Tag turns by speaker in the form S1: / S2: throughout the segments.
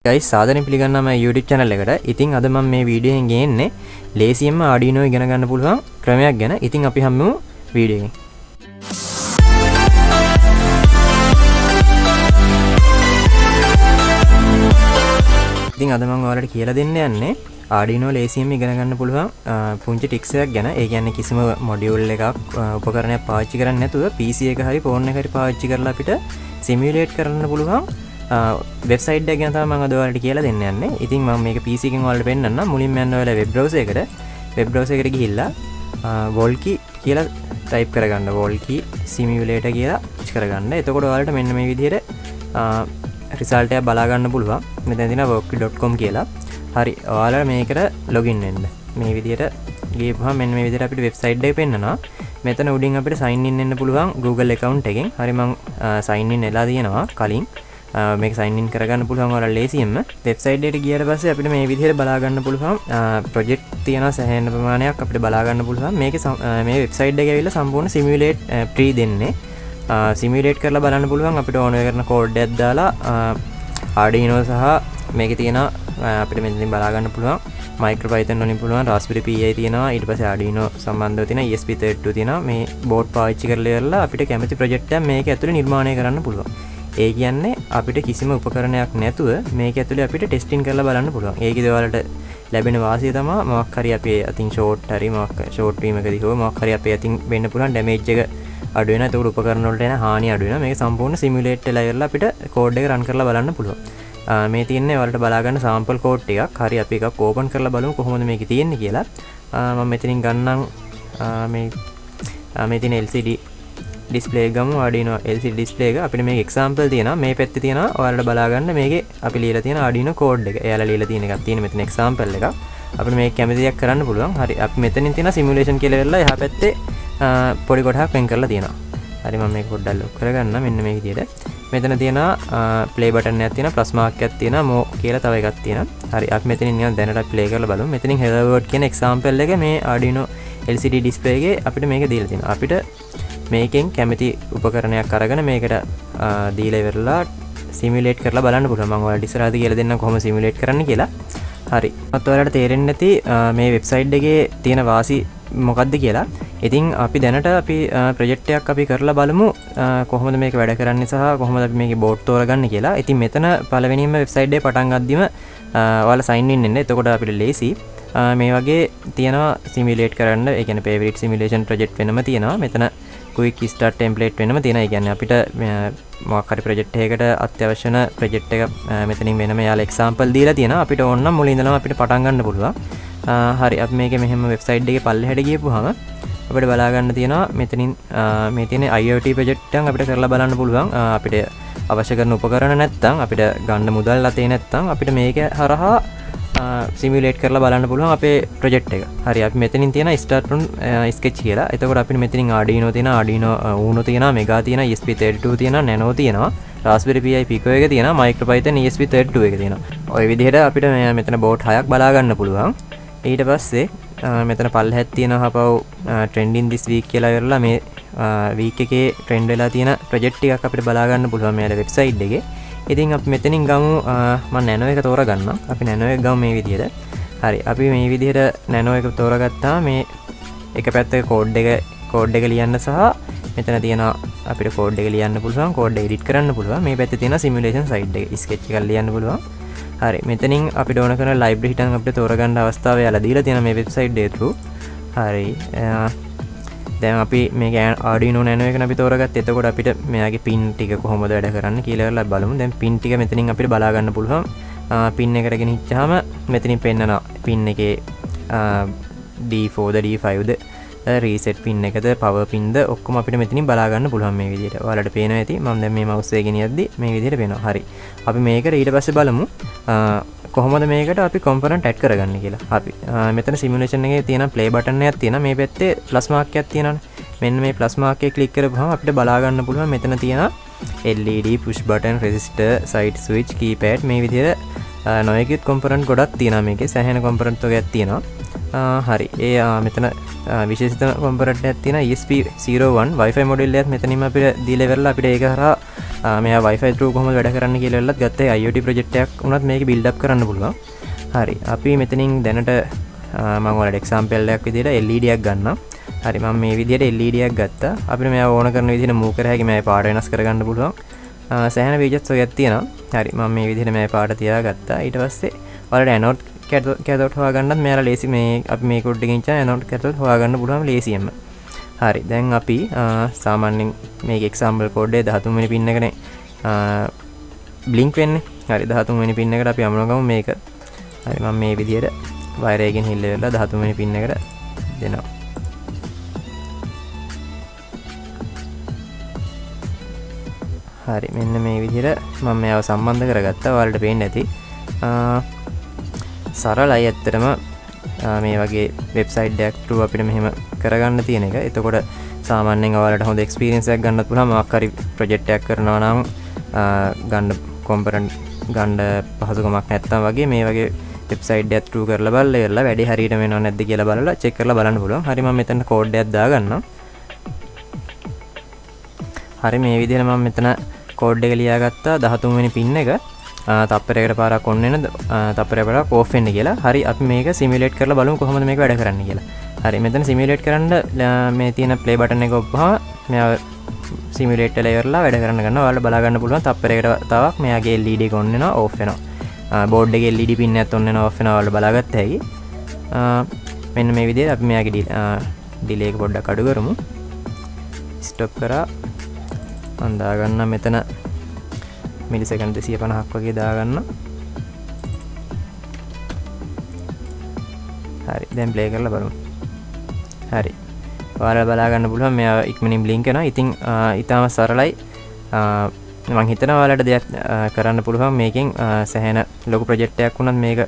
S1: guys සාදරයෙන් පිළිගන්නවා මගේ YouTube channel එකට. ඉතින් අද මම මේ වීඩියෝ එකෙන් ගේන්නේ ලේසියෙන්ම Arduino ඉගෙන ගන්න පුළුවන් ක්‍රමයක් ගැන. ඉතින් අපි හැමෝම වීඩියෝ එකෙන්. ඉතින් අද මම ඔයාලට කියලා දෙන්න යන්නේ Arduino ලේසියෙන්ම ඉගෙන ගන්න පුළුවන් පුංචි ටික්ස් එකක් ගැන. ඒ කියන්නේ කිසිම මොඩියුල් එකක් උපකරණයක් පාවිච්චි කරන්නේ නැතුව PC එක හරි ෆෝන් එක හරි පාවිච්චි කරලා අපිට සිමියුලේට් කරන්න පුළුවන් වෙබ්සයිට් එක ගැන තමයි මම අද ඔයාලට කියලා දෙන්න යන්නේ. ඉතින් මම මේක PC එකෙන් ඔයාලට පෙන්නන්නම්. මුලින්ම යන්න ඔයාලා වෙබ් බ්‍රවුසර් එකට. වෙබ් බ්‍රවුසර් එකට ගිහිල්ලා wokwi කියලා ටයිප් කරගන්න. wokwi simulator කියලා සර්ච් කරගන්න. එතකොට ඔයාලට මෙන්න මේ විදිහට රිසල්ට් එක බලා ගන්න පුළුවන්. මෙතන තියෙනවා wokwi.com කියලා. හරි. ඔයාලා මේකට ලොගින් වෙන්න. මේ විදිහට ගියපුවම මෙන්න මේ විදිහට අපිට වෙබ්සයිට් එක පෙන්නනවා. මෙතන උඩින් අපිට sign in වෙන්න පුළුවන් Google account එකෙන්. හරි මම sign in වෙලා තියෙනවා කලින්. මේක sign in කරගන්න පුළුවන් ඔයාලා ලේසියෙන්ම. වෙබ්සයිට් එකට ගියාට පස්සේ අපිට මේ විදිහට බලා ගන්න පුළුවන් ප්‍රොජෙක්ට් තියෙනවා සෑහෙන ප්‍රමාණයක් අපිට බලා ගන්න පුළුවන්. මේකේ මේ වෙබ්සයිට් එකේ ඇවිල්ලා සම්පූර්ණ සිමියුලේට් ප්‍රී දෙන්නේ. සිමියුලේට් කරලා බලන්න පුළුවන් අපිට ඕන කරන කෝඩ් එකක් දාලා Arduino සහ මේකේ තියෙන අපිට මෙතනින් බලා ගන්න පුළුවන් MicroPython වලින් පුළුවන් Raspberry Pi තියෙනවා. ඊට පස්සේ Arduino සම්බන්ධව තියෙන ESP32 තියෙනවා. මේ බෝඩ් පාවිච්චි කරලා ඉවරලා අපිට කැමති ප්‍රොජෙක්ට් එකක් මේක ඇතුලේ නිර්මාණය කරන්න පුළුවන්. ඒ කියන්නේ අපිට කිසිම උපකරණයක් නැතුව මේක ඇතුලේ අපිට ටෙස්ටිං කරලා බලන්න පුළුවන්. ඒකේ ඔයාලට ලැබෙන වාසිය තමයි මොකක් හරි අපේ අතින් ෂෝට් හරි මොකක් ෂෝට් වීම එකදී හෝ මොකක් හරි අපේ අතින් වෙන්න පුළුවන් ඩැමේජ් එක අඩු වෙනවා. ඒක උපකරණ වලට එන හානිය අඩු වෙනවා. මේක සම්පූර්ණ සිමියුලේට් වෙලා ඉවරලා අපිට කෝඩ් එක රන් කරලා බලන්න පුළුවන්. මේ තියෙන්නේ ඔයාලට බලා ගන්න සාම්පල් කෝඩ් ටිකක්. හරි අපි එකක් ඕපන් කරලා බලමු කොහොමද මේක තියෙන්නේ කියලා. මම මෙතනින් ගන්නම් මේ තියෙන LCD ඩිස්ප්ලේ එක ගමු. Arduino LCD ඩිස්ප්ලේ එක අපිට මේක එක්සැම්පල් තියෙනවා. මේ පැත්තේ තියෙනවා ඔයාලට බලා ගන්න මේකේ අපි ලියලා තියෙන Arduino කෝඩ් එක. එයාලා ලියලා තියෙන එකක් තියෙන මෙතන එක්සැම්පල් එකක්. අපිට මේක කැමති දෙයක් කරන්න පුළුවන්. හරි අපි මෙතනින් තියෙන සිමුලේෂන් කියලා වෙලා එහා පැත්තේ පොඩි කොටයක් වෙන් කරලා තියෙනවා. හරි මම මේක පොඩ්ඩක් ලොක් කරගන්න මෙන්න මේ විදිහට. මෙතන තියෙනවා ප්ලේ බටන් එකක් තියෙනවා ප්ලස් මාක් එකක් තියෙනවා මෝ කියලා තව එකක් තියෙනවා. හරි අපි මෙතනින් නිකන් දැනට ප්ලේ කරලා බලමු. මෙතනින් hello world කියන එක්සැම්පල් එක මේ Arduino LCD ඩිස්ප්ලේ එකේ අපිට මේක දීලා තියෙනවා. අපිට මේකෙන් කැමති උපකරණයක් අරගෙන මේකට දීලා ඉවරලා සිමියුලේට් කරලා බලන්න පුළුවන්. මම ඔයාලට ඉස්සරහදී කියලා දෙන්නම් කොහොම සිමියුලේට් කරන්න කියලා. හරි. මත් ඔයාලට තේරෙන්නේ නැති මේ වෙබ්සයිට් එකේ තියෙන වාසි මොකක්ද කියලා. ඉතින් අපි දැනට අපි ප්‍රොජෙක්ට් එකක් අපි කරලා බලමු කොහොමද මේක වැඩ කරන්නේ සහ කොහොමද අපි මේකේ බෝඩ් තෝරගන්නේ කියලා. ඉතින් මෙතන පළවෙනිම වෙබ්සයිට් එක පටන් ගද්දිම ඔයාලා sign in වෙන්න. එතකොට අපිට ලේසි මේ වගේ තියෙනවා සිමියුලේට් කරන්න. ඒ කියන්නේ favorite simulation project වෙනම තියෙනවා. මෙතන quick start template වෙනම තියෙනවා. ඒ කියන්නේ අපිට මොකක් හරි ප්‍රොජෙක්ට් එකකට අවශ්‍ය වෙන ප්‍රොජෙක්ට් එක මෙතනින් වෙනම යාලා එක්සැම්පල් දීලා තියෙනවා. අපිට ඕන නම් මුලින් ඉඳලම අපිට පටන් ගන්න පුළුවන්. හරි අපි මේකේ මෙහෙම වෙබ්සයිට් එකේ පල්ලෙහාට ගියපුවාම අපිට බලා ගන්න තියෙනවා මෙතනින් මේ තියෙන IoT ප්‍රොජෙක්ට් එකක් අපිට කරලා බලන්න පුළුවන්. අපිට අවශ්‍ය කරන උපකරණ නැත්නම් අපිට ගන්න මුදල් අතේ නැත්නම් අපිට මේක හරහා සිමියුලේට් කරලා බලන්න පුළුවන් අපේ ප්‍රොජෙක්ට් එක. හරි අපි මෙතනින් තියෙන start from sketch කියලා. එතකොට අපිට මෙතනින් Arduino තියෙනවා, Arduino Uno තියෙනවා, Mega තියෙනවා, ESP32 තියෙනවා, Nano තියෙනවා, Raspberry Pi Pico එක තියෙනවා, MicroPython ESP32 එක තියෙනවා. ওই විදිහට අපිට මෙතන බෝඩ් 6ක් බලා ගන්න පුළුවන්. ඊට පස්සේ මෙතන පල්ලෙහාත් තියෙනවා අපව trending this week කියලා ඉවරලා මේ week එකේ trend වෙලා තියෙන ප්‍රොජෙක්ට් ටිකක් අපිට බලා ගන්න පුළුවන් මේ වෙබ්සයිට් එකේ. ඉතින් අපි මෙතනින් ගමු මම Nano එක තෝරගන්නම්. අපි Nano එක ගමු මේ විදිහට. හරි අපි මේ විදිහට Nano එක තෝරගත්තා. මේ එක පැත්තක කෝඩ් එක ලියන්න සහ මෙතන තියෙන අපිට කෝඩ් එක ලියන්න පුළුවන්, කෝඩ් එක එඩිට් කරන්න පුළුවන්. මේ පැත්තේ තියෙන සිමුලේෂන් සයිඩ් එක ස්කෙච් එකක් ලියන්න පුළුවන්. හරි මෙතනින් අපිට ඕන කරන ලයිබ්‍රරි හිටන් අපිට තෝරගන්න අවස්ථාව යාලා දීලා තියෙන මේ වෙබ්සයිට් එක through. හරි දැන් අපි මේක Arduino Nano එක අපි තෝරගත්තා. එතකොට අපිට මෙයාගේ පින් ටික කොහොමද වැඩ කරන්නේ කියලා බලමු. දැන් පින් ටික මෙතනින් අපිට බලා ගන්න පුළුවන්. පින් එකට ගෙනිච්චාම මෙතනින් පෙන්නනවා පින් එකේ D4ද D5ද රීසෙට් පින් එකද පවර් පින්ද ඔක්කොම අපිට මෙතනින් බලා ගන්න පුළුවන් මේ විදිහට. ඔයාලට පේනවා ඇති. මම දැන් මේ මවුස් එක ගෙනියද්දි මේ විදිහට පේනවා. හරි. අපි මේකට ඊට පස්සේ බලමු කොහොමද මේකට අපි කොම්පොනන්ට් ඇඩ් කරගන්නේ කියලා. අපි මෙතන සිමුලේෂන් එකේ තියෙන ප්ලේ බටන් එකක් තියෙනවා. මේ පැත්තේ ප්ලස් මාක් එකක් තියෙනවානේ. මෙන්න මේ ප්ලස් මාක් එක ක්ලික් කරපුවම අපිට බලා ගන්න පුළුවන් මෙතන තියෙන LED push button resistor side switch keypad මේ විදිහට නොයෙකුත් කොම්පොනන්ට් ගොඩක් තියෙනවා මේකේ. සෑහෙන කොම්පොනන්ට් වර්ගයක් තියෙනවා. හරි ඒ මෙතන විශේෂිත කොම්පොනන්ට් එකක් තියෙනවා ESP01 Wi-Fi මොඩියුල් එකක් මෙතනින්ම අපිට දීලා ඉවරලා අපිට ඒක හරහා මෙයා Wi-Fi through කොහොමද වැඩ කරන්න කියලා වෙලත් ගත්තා IoT project එකක් උනත් මේක build up කරන්න පුළුවන්. හරි. අපි මෙතනින් දැනට මම ඔයාලට example එකක් විදිහට LED එකක් ගන්නම්. හරි මම මේ විදිහට LED එකක් ගත්තා. අපිට මෙයා ඕන කරන විදිහට move කර හැකි මේ පාට වෙනස් කරගන්න පුළුවන්. සෑහෙන features ඔයයක් තියෙනවා. හරි මම මේ විදිහට මේ පාට තියාගත්තා. ඊට පස්සේ ඔයාලට anode cathode හොයාගන්නත් මෙයාලා ලේසි මේ අපි මේ code එකකින් ඉච්චා anode cathode හොයාගන්න පුළුවන් ලේසියෙන්ම. හරි දැන් අපි සාමාන්‍යයෙන් මේක example code එක 13 වෙනි pin එකනේ blink වෙන්නේ. හරි 13 වෙනි pin එකට අපි අමුණ ගමු මේක. හරි මම මේ විදිහට wire එකකින් හිල්ල වෙලා 13 වෙනි pin එකට දෙනවා. හරි මෙන්න මේ විදිහට මම මේව සම්බන්ධ කරගත්තා. ඔයාලට පේන්නේ නැති. සරලයි ඇත්තටම මේ වගේ වෙබ්සයිට් එකක් through අපිට මෙහෙම කරගන්න තියෙන එක. එතකොට සාමාන්‍යයෙන් ඔයාලට හොඳ එක්ස්පීරියන්ස් එකක් ගන්නත් පුළුවන්. මොකක් හරි ප්‍රොජෙක්ට් එකක් කරනවා නම් ගන්න කොම්පොනන්ට් ගන්න පහසුකමක් නැත්තම් වගේ මේ වගේ වෙබ්සයිට් එකක් through කරලා බලලා ඉවරලා වැඩි හරියට වෙනව නැද්ද කියලා බලලා චෙක් කරලා බලන්න පුළුවන්. හරි මම මෙතන කෝඩ් එකක් දාගන්නම්. හරි මේ විදිහට මම මෙතන කෝඩ් එක ලියාගත්තා 13 වෙනි පින් එක තප්පරයකට පාරක් ඔන් වෙන තප්පරයකට පාරක් ඕෆ් වෙන්න කියලා. හරි අපි මේක සිමියුලේට් කරලා බලමු කොහොමද මේක වැඩ කරන්නේ කියලා. හරි මෙතන සිමියුලේට් කරන්න මේ තියෙන ප්ලේ බටන් එක ඔබ්බහම මෙයා සිමියුලේට් වෙලා ඉවරලා වැඩ කරන්න ගන්නවා. ඔයාලා බලා ගන්න පුළුවන් තප්පරයකට තවක් මෙයාගේ LED එක ඔන් වෙනවා ඕෆ් වෙනවා. බෝඩ් එකේ LED පින් එකත් ඔන් වෙනවා ඕෆ් වෙනවා ඔයාලා බලාගත්ත හැකි. මෙන්න මේ විදිහට අපි මෙයාගේ ඩිලේ එක පොඩ්ඩක් අඩු කරමු. ස්ටොප් කරා මම දාගන්න මෙතන මිලිසෙකන්ඩ් 250ක් වගේ දාගන්න. හරි දැන් ප්ලේ කරලා බලමු. හරි ඔයාලා බලා ගන්න පුළුවන් මෙයා ඉක්මනින් බ්ලින්ක් කරනවා. ඉතින් ඊටම සරලයි. මම හිතනවා ඔයාලට දෙයක් කරන්න පුළුවන් මේකෙන් සෑහෙන ලොකු ප්‍රොජෙක්ට් එකක් වුණත් මේක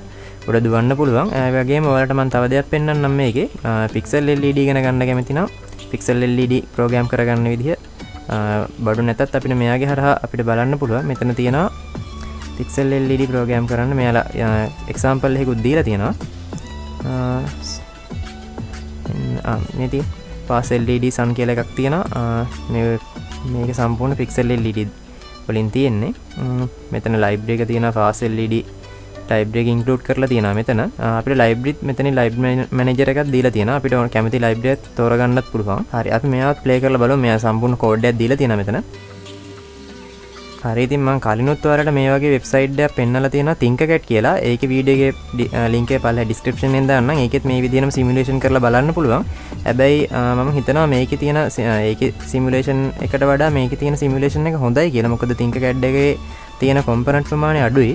S1: උඩ දුවන්න පුළුවන්. ඒ වගේම ඔයාලට මම තව දෙයක් පෙන්නන්නම් මේකේ pixel LED ඉගෙන ගන්න කැමති නම් pixel LED ප්‍රෝග්‍රෑම් කරගන්න විදිහ බඩු නැතත් අපිට මෙයාගේ හරහා අපිට බලන්න පුළුවන්. මෙතන තියෙනවා pixel LED ප්‍රෝග්‍රෑම් කරන්න මෙයාලා එක්සැම්පල් එකකුත් දීලා තියෙනවා. මේ තියෙන fast LED sun කියලා එකක් තියෙනවා. මේක සම්පූර්ණ pixel LED වලින් තියෙන්නේ. මෙතන library එක තියෙනවා fast LED library එක include කරලා තියෙනවා මෙතන. අපිට library මෙතනින් library manager එකක් දීලා තියෙනවා. අපිට ඕන කැමති library එකක් තෝරගන්නත් පුළුවන්. හරි අපි මෙයාවත් play කරලා බලමු. මෙයා සම්පූර්ණ code එකක් දීලා තියෙනවා මෙතන. හරි ඉතින් මම කලිනුත් ඔයාලට මේ වගේ වෙබ්සයිට් එකක් පෙන්නලා තියෙනවා Tinkercad කියලා. ඒකේ වීඩියෝ එකේ link එක පල්ලා description එකෙන් දාන්නම්. ඒකෙත් මේ විදිහටම simulation කරලා බලන්න පුළුවන්. හැබැයි මම හිතනවා මේකේ තියෙන ඒකේ simulation එකට වඩා මේකේ තියෙන simulation එක හොඳයි කියලා. මොකද Tinkercad එකේ තියෙන කොම්පොනන්ට් ප්‍රමාණය අඩුයි.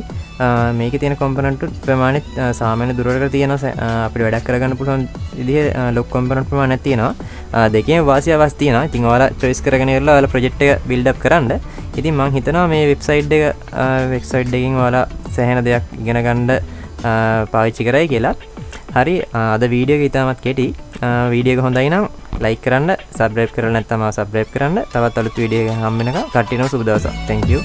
S1: මේකේ තියෙන කොම්පොනන්ට් ප්‍රමාණය සාමාන්‍ය දුරකට තියෙන අපිට වැඩක් කරගන්න පුළුවන් විදිහේ ලොකු කොම්පොනන්ට් ප්‍රමාණයක් තියෙනවා. දෙකේම වාසිය අවස් තියෙනවා. ඉතින් ඔයාලා choice කරගෙන ඉවරලා ඔයාලා project එක build up කරන්න. ඉතින් මම හිතනවා මේ වෙබ්සයිට් එකකින් ඔයාලා සෑහෙන දෙයක් ඉගෙන ගන්න පාවිච්චි කරයි කියලා. හරි අද වීඩියෝ එක ඉතාමත් කෙටි. වීඩියෝ එක හොඳයි නම් like කරන්න, subscribe කරලා නැත්නම් subscribe කරන්න. තවත් අලුත් වීඩියෝ එකක් හම්බ වෙනකම් කට්ටියනම සුබ දවසක්. Thank you.